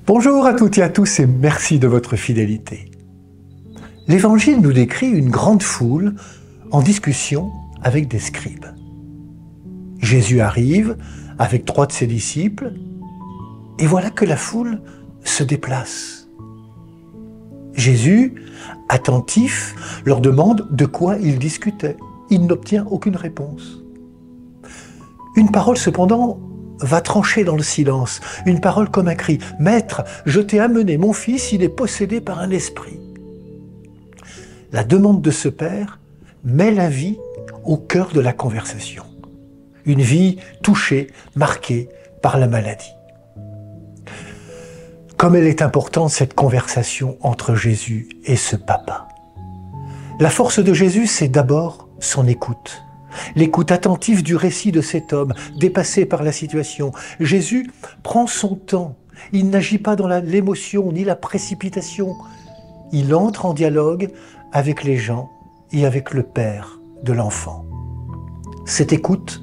Bonjour à toutes et à tous et merci de votre fidélité. L'Évangile nous décrit une grande foule en discussion avec des scribes. Jésus arrive avec 3 de ses disciples et voilà que la foule se déplace. Jésus, attentif, leur demande de quoi ils discutaient. Il n'obtient aucune réponse. Une parole cependant va trancher dans le silence, une parole comme un cri. « Maître, je t'ai amené mon fils, il est possédé par un esprit. » La demande de ce père met la vie au cœur de la conversation. Une vie touchée, marquée par la maladie. Comme elle est importante, cette conversation entre Jésus et ce papa. La force de Jésus, c'est d'abord son écoute. L'écoute attentive du récit de cet homme, dépassé par la situation. Jésus prend son temps. Il n'agit pas dans l'émotion ni la précipitation. Il entre en dialogue avec les gens et avec le père de l'enfant. Cette écoute,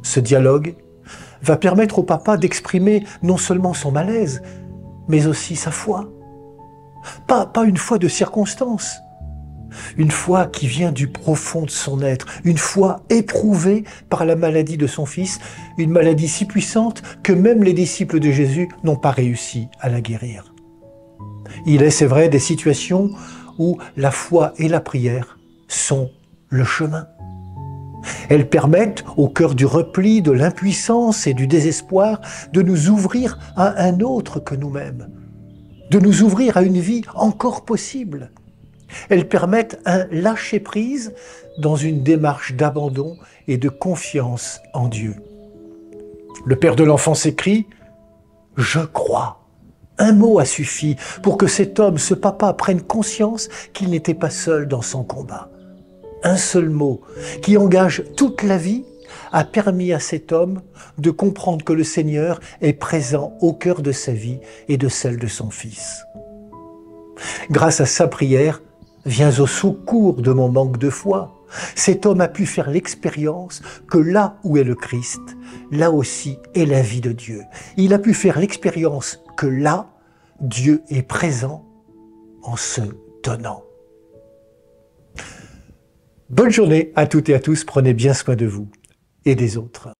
ce dialogue, va permettre au papa d'exprimer non seulement son malaise, mais aussi sa foi. Pas une foi de circonstance, une foi qui vient du profond de son être, une foi éprouvée par la maladie de son fils, une maladie si puissante que même les disciples de Jésus n'ont pas réussi à la guérir. Il est, c'est vrai, des situations où la foi et la prière sont le chemin. Elles permettent, au cœur du repli, de l'impuissance et du désespoir, de nous ouvrir à un autre que nous-mêmes, de nous ouvrir à une vie encore possible. Elles permettent un lâcher-prise dans une démarche d'abandon et de confiance en Dieu. Le père de l'enfant s'écrie « Je crois ». Un mot a suffi pour que cet homme, ce papa, prenne conscience qu'il n'était pas seul dans son combat. Un seul mot qui engage toute la vie a permis à cet homme de comprendre que le Seigneur est présent au cœur de sa vie et de celle de son fils. Grâce à sa prière, viens au secours de mon manque de foi. Cet homme a pu faire l'expérience que là où est le Christ, là aussi est la vie de Dieu. Il a pu faire l'expérience que là, Dieu est présent en se donnant. Bonne journée à toutes et à tous, prenez bien soin de vous et des autres.